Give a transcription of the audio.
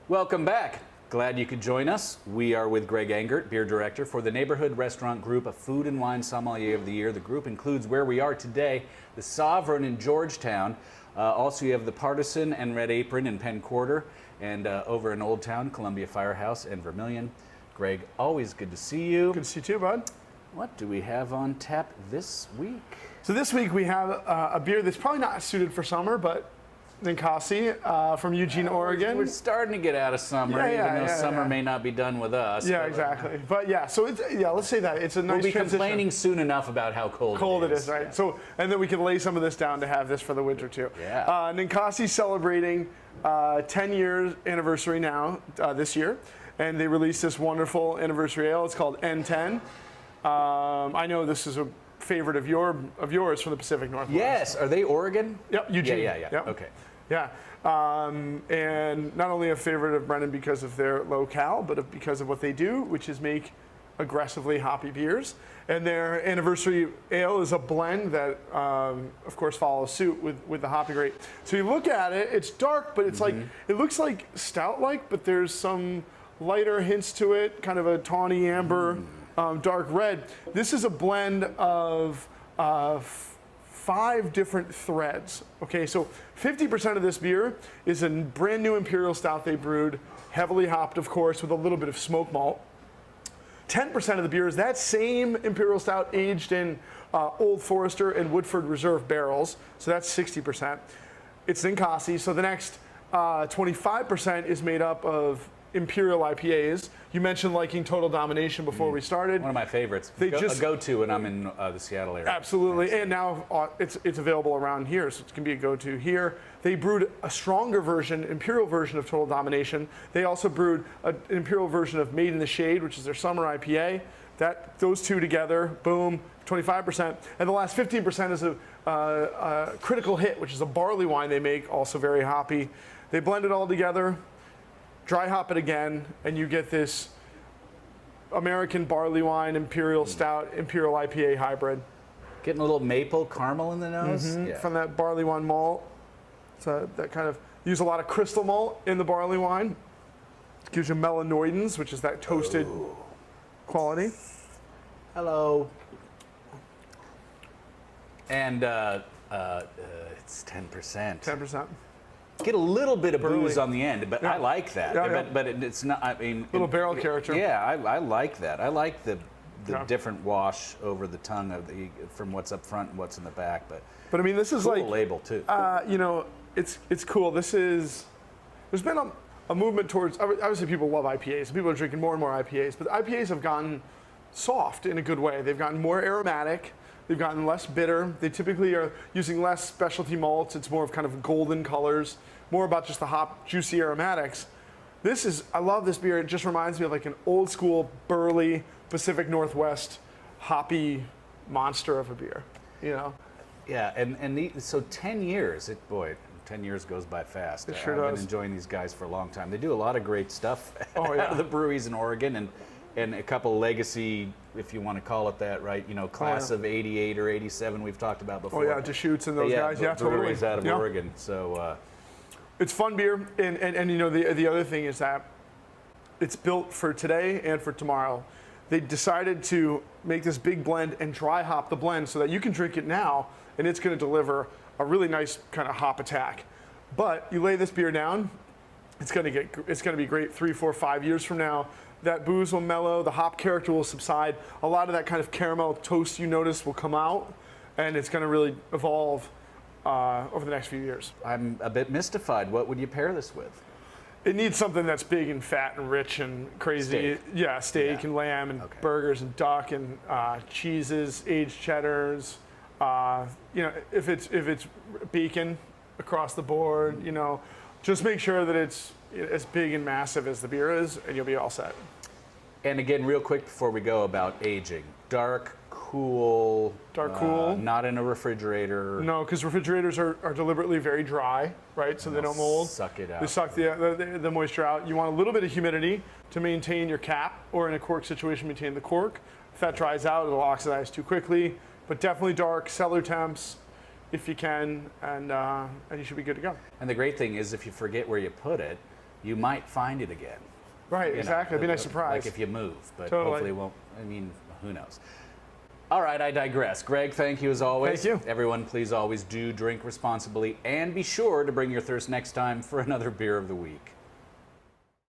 Welcome back. Glad you could join us. We are with Greg Engert, beer director for the Neighborhood Restaurant Group, a food and wine sommelier of the year. The group includes where we are today, the Sovereign in Georgetown. Also, you have the Partisan and Red Apron in Penn Quarter, and over in Old Town, Columbia Firehouse and Vermilion. Greg, always good to see you. Good to see you too, bud. What do we have on tap this week? So this week we have a beer that's probably not suited for summer, but Ninkasi from Eugene, Oregon. We're starting to get out of summer, even though summer may not be done with us. Yeah, exactly. But yeah, so it's, let's say that it's a nice We'll be transition. complaining soon enough about how cold it is, right? Yeah. So, and then we can lay some of this down to have this for the winter too. Yeah. Ninkasi celebrating 10 years anniversary now this year, and they released this wonderful anniversary ale. It's called N10. I know this is a favorite of yours from the Pacific Northwest. Yes. Are they Oregon? Yep, Eugene. Yeah. Yep. Okay. Yeah, and not only a favorite of Brennan because of their locale, but because of what they do, which is make aggressively hoppy beers. And their anniversary ale is a blend that, of course, follows suit with the hoppy rate. So you look at it, it's dark, but it's like, it looks like stout-like, but there's some lighter hints to it, kind of a tawny amber, dark red. This is a blend of 5 different threads. Okay, so 50% of this beer is a brand new Imperial Stout they brewed, heavily hopped, of course, with a little bit of smoke malt. 10% of the beer is that same Imperial Stout aged in Old Forester and Woodford Reserve barrels, so that's 60%. It's Ninkasi, so the next 25% is made up of Imperial IPAs. You mentioned liking Total Domination before we started. One of my favorites. A go-to when I'm in the Seattle area. Absolutely, and now it's available around here, so it can be a go-to here. They brewed a stronger version, Imperial version of Total Domination. They also brewed an Imperial version of Made in the Shade, which is their summer IPA. Those two together, boom, 25%. And the last 15% is a Critical Hit, which is a barley wine they make, also very hoppy. They blend it all together, dry hop it again, and you get this American barley wine, Imperial Stout, Imperial IPA hybrid. Getting a little maple caramel in the nose? Yeah. From that barley wine malt. So that kind of, use a lot of crystal malt in the barley wine. It gives you melanoidins, which is that toasted quality. Hello. And it's 10%. 10%. Get a little bit of booze on the end, but I like that. Yeah, but it's not, I mean... Little barrel character. Yeah, I like that. I like the different wash over the tongue of from what's up front and what's in the back. But I mean, this is cool like... label, too. You know, it's cool. There's been a movement towards... Obviously, people love IPAs. People are drinking more and more IPAs. But IPAs have gotten soft in a good way. They've gotten more aromatic. They've gotten less bitter. They typically are using less specialty malts. It's more of kind of golden colors, more about just the hop, juicy aromatics. I love this beer. It just reminds me of like an old school, burly, Pacific Northwest, hoppy monster of a beer, you know? Yeah, so 10 years, 10 years goes by fast. It sure I've does. been enjoying these guys for a long time. They do a lot of great stuff out of the breweries in Oregon, and a couple legacy, if you want to call it that, right? You know, class of 88 or 87 we've talked about before. Oh yeah, Deschutes and those guys. Yeah, totally. Breweries out of Oregon. So it's fun beer, and you know the other thing is that it's built for today and for tomorrow. They decided to make this big blend and dry hop the blend so that you can drink it now, and it's going to deliver a really nice kind of hop attack. But you lay this beer down, it's going to be great 3, 4, 5 years from now. That booze will mellow, the hop character will subside. A lot of that kind of caramel toast you notice will come out, and it's going to really evolve over the next few years. I'm a bit mystified. What would you pair this with? It needs something that's big and fat and rich and crazy. Steak. Yeah, steak and lamb and burgers and duck and cheeses, aged cheddars. You know, if it's bacon across the board, you know, just make sure that it's as big and massive as the beer is, and you'll be all set. And again, real quick before we go about aging, dark, cool. Dark, cool. Not in a refrigerator. No, because refrigerators are deliberately very dry, right? So they don't mold. Suck it out. They suck the moisture out. You want a little bit of humidity to maintain your cap, or in a cork situation, maintain the cork. If that dries out, it'll oxidize too quickly. But definitely dark, cellar temps, if you can, and you should be good to go. And the great thing is, if you forget where you put it, you might find it again. Right, You know, exactly. It'd be a nice surprise. Like if you move, but Totally. hopefully it won't. I mean, who knows? All right, I digress. Greg, thank you as always. Thank you. Everyone, please always do drink responsibly and be sure to bring your thirst next time for another beer of the week.